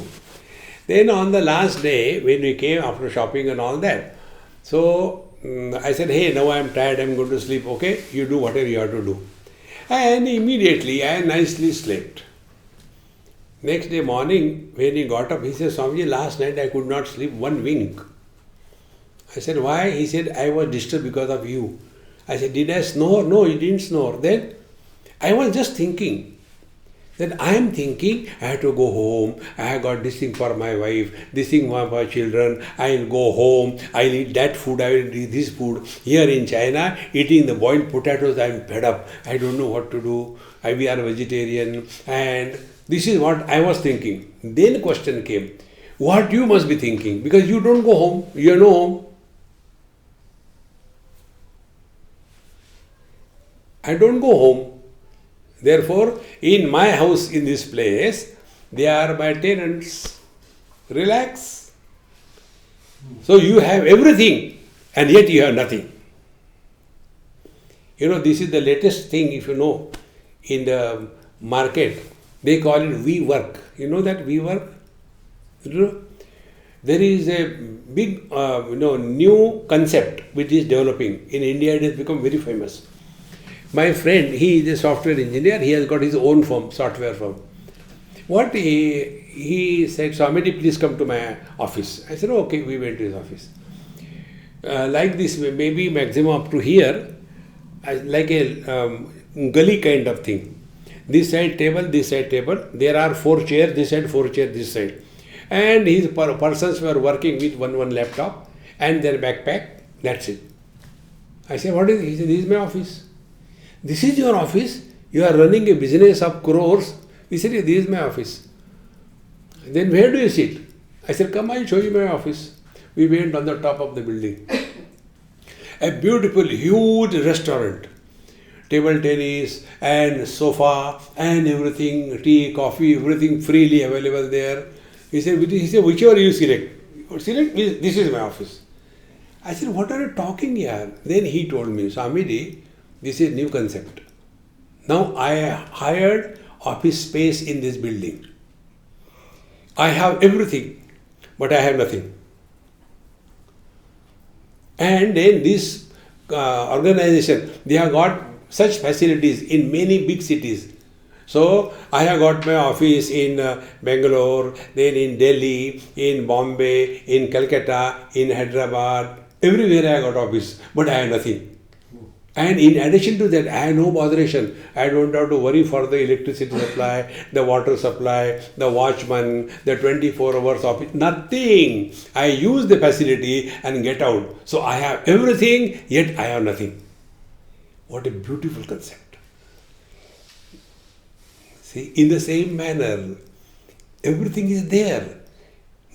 Then on the last day, when we came after shopping and all that, so I said, hey, now I am tired, I am going to sleep, okay? You do whatever you have to do. And immediately I nicely slept. Next day morning, when he got up, he said, Swamiji, last night I could not sleep 1 wink. I said, why? He said, I was disturbed because of you. I said, did I snore? No, you didn't snore. Then I was just thinking, Then I am thinking, I have to go home, I have got this thing for my wife, this thing for my children, I will go home, I will eat that food, I will eat this food. Here in China, eating the boiled potatoes, I am fed up. I don't know what to do. We are vegetarian. And this is what I was thinking. Then question came, what you must be thinking? Because you don't go home, you have no home. I don't go home. Therefore, in my house, in this place, they are my tenants. Relax. So you have everything and yet you have nothing. This is the latest thing, if you know, in the market. They call it we work. You know that we work? There is a big, new concept which is developing. In India, it has become very famous. My friend, he is a software engineer. He has got his own firm, software firm. What he said, Swamiji, please come to my office. I said, okay, we went to his office. Like this, maybe maximum up to here, like a gully kind of thing. This side table, this side table. There are 4 chairs, this side, 4 chairs, this side. And his persons were working with one laptop and their backpack. That's it. I said, what is it? He said, this is my office. This is your office? You are running a business of crores? He said, this is my office. Then where do you sit? I said, come, I'll show you my office. We went on the top of the building. A beautiful, huge restaurant. Table tennis and sofa and everything, tea, coffee, everything freely available there. He said, whichever you select. This is my office. I said, what are you talking here? Then he told me, Swamiji, this is new concept. Now I hired office space in this building. I have everything, but I have nothing. And then this organization, they have got such facilities in many big cities. So I have got my office in Bangalore, then in Delhi, in Bombay, in Calcutta, in Hyderabad. Everywhere I got office, but I have nothing. And in addition to that, I have no botheration. I don't have to worry for the electricity supply, the water supply, the watchman, the 24 hours office, nothing. I use the facility and get out. So I have everything, yet I have nothing. What a beautiful concept. See, in the same manner, everything is there,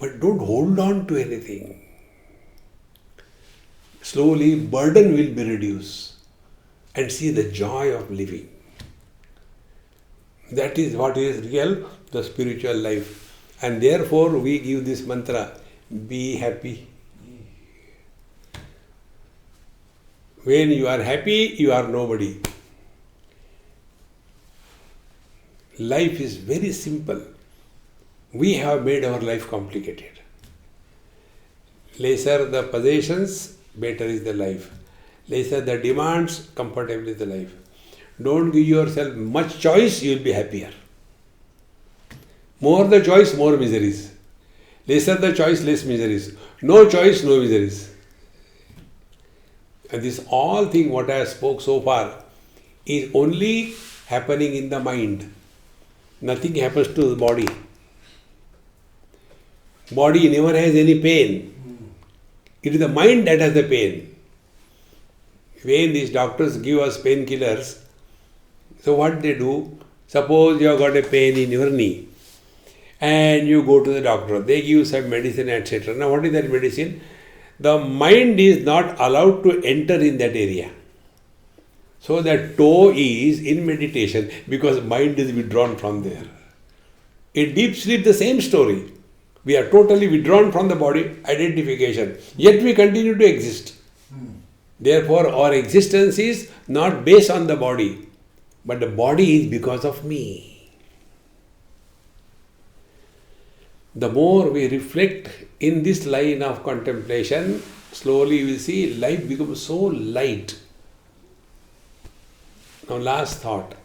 but don't hold on to anything. Slowly, burden will be reduced. And see the joy of living. That is what is real, the spiritual life. And therefore we give this mantra, be happy. When you are happy, you are nobody. Life is very simple. We have made our life complicated. Lesser the possessions, better is the life. Lesser the demands, comfortable is the life. Don't give yourself much choice, you will be happier. More the choice, more miseries. Lesser the choice, less miseries. No choice, no miseries. And this all thing what I spoke so far is only happening in the mind. Nothing happens to the body. Body never has any pain. It is the mind that has the pain. When these doctors give us painkillers, so what they do, suppose you have got a pain in your knee and you go to the doctor, they give some medicine, etc. Now what is that medicine? The mind is not allowed to enter in that area. So that toe is in meditation because mind is withdrawn from there. In deep sleep, the same story. We are totally withdrawn from the body, identification, yet we continue to exist. Therefore, our existence is not based on the body, but the body is because of me. The more we reflect in this line of contemplation, slowly you will see life becomes so light. Now, last thought,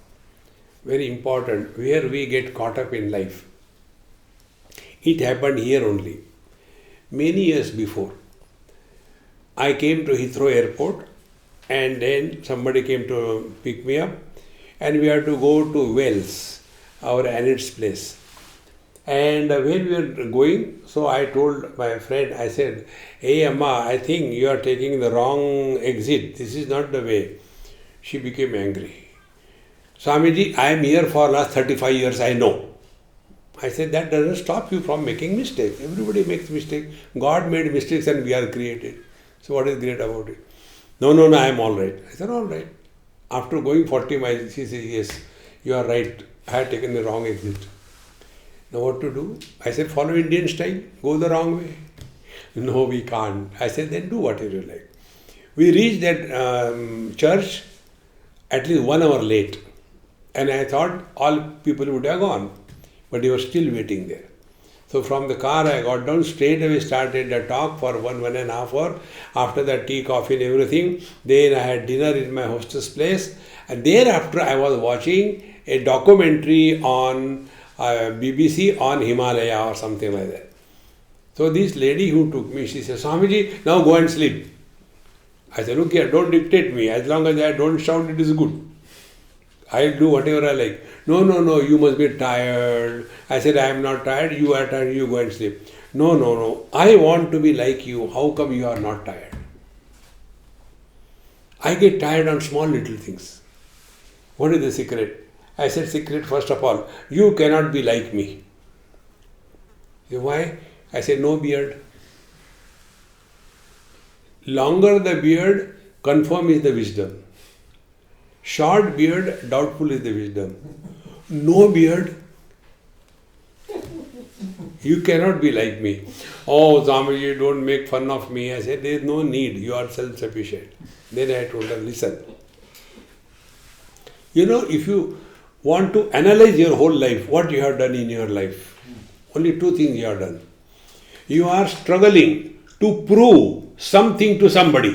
very important, where we get caught up in life. It happened here only. Many years before, I came to Heathrow Airport and then somebody came to pick me up and we had to go to Wales. our Annette's place. And when we were going, so I told my friend, I said, "Hey Amma, I think you are taking the wrong exit. This is not the way." She became angry. "Swamiji, I am here for last 35 years, I know." I said, "That doesn't stop you from making mistakes. Everybody makes mistakes. God made mistakes and we are created. So what is great about it?" No, I am all right. I said, "All right." After going 40 miles, she said, "Yes, you are right. I have taken the wrong exit." Now what to do? I said, "Follow Indian style. Go the wrong way." "No, we can't." I said, "Then do whatever you like." We reached that church at least 1 hour late. And I thought all people would have gone. But he was still waiting there. So from the car I got down, straight away started a talk for 1.5 hours. After that, tea, coffee and everything. Then I had dinner in my hostess place. And thereafter I was watching a documentary on BBC on Himalaya or something like that. So this lady who took me, she said, "Swamiji, now go and sleep." I said, "Look here, don't dictate me. As long as I don't shout, it is good. I'll do whatever I like." No, you must be tired." I said, "I am not tired. You are tired. You go and sleep." No. I want to be like you. How come you are not tired? I get tired on small little things. What is the secret? I said, "Secret, first of all, you cannot be like me." Why? I said, "No beard." Longer the beard, confirm is the wisdom. Short beard, doubtful is the wisdom. No beard, you cannot be like me. "Oh, Swamiji, don't make fun of me." I said, "There is no need. You are self-sufficient." Then I told her, "Listen. If you want to analyze your whole life, what you have done in your life, only 2 things you have done. You are struggling to prove something to somebody.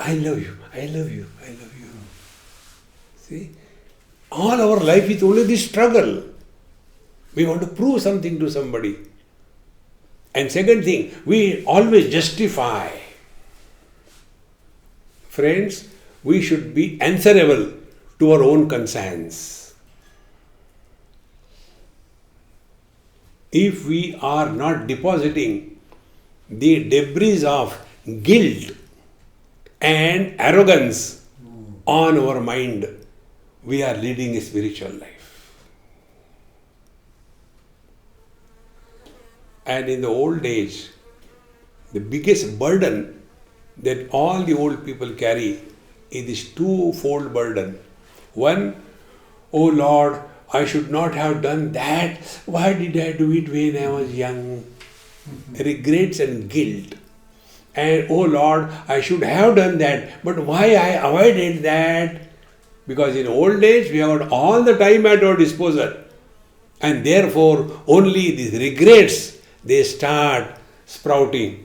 I love you. See? All our life is only this struggle. We want to prove something to somebody. And second thing, we always justify. Friends, we should be answerable to our own conscience. If we are not depositing the debris of guilt and arrogance on our mind, we are leading a spiritual life. And in the old age, the biggest burden that all the old people carry is this twofold burden. One, "Oh Lord, I should not have done that. Why did I do it when I was young?" Regrets and guilt. And "Oh Lord, I should have done that, but why I avoided that?" Because in old age we have got all the time at our disposal. And therefore only these regrets, they start sprouting.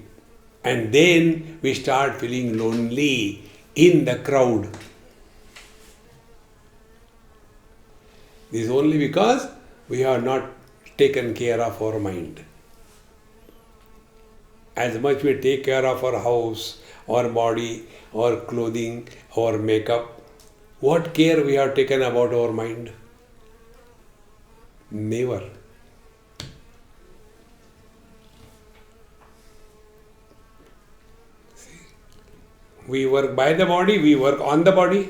And then we start feeling lonely in the crowd. This is only because we have not taken care of our mind. As much we take care of our house, our body, our clothing, our makeup, what care we have taken about our mind? Never. We work by the body, we work on the body.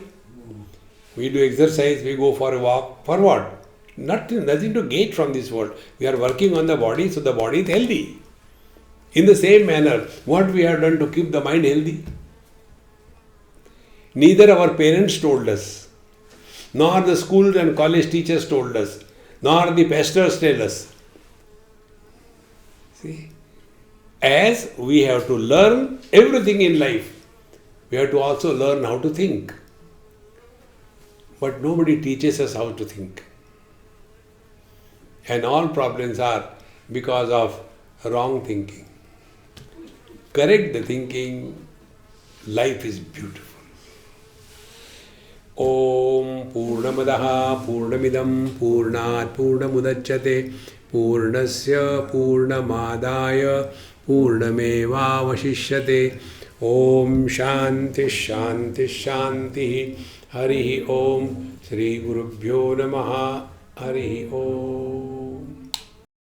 We do exercise, we go for a walk. For what? Nothing to gain from this world. We are working on the body, so the body is healthy. In the same manner, what we have done to keep the mind healthy? Neither our parents told us, nor the school and college teachers told us, nor the pastors tell us. See? As we have to learn everything in life, we have to also learn how to think. But nobody teaches us how to think. And all problems are because of wrong thinking. Correct the thinking, life is beautiful. Om Purnamadaha Purnamidam Purnat Purnamudachyate Purnasya Purnamadaya Purnameva Vashishyate Om Shanti Shanti Shanti. Hari Om. Shri Gurubhyo Namaha. Hari Om.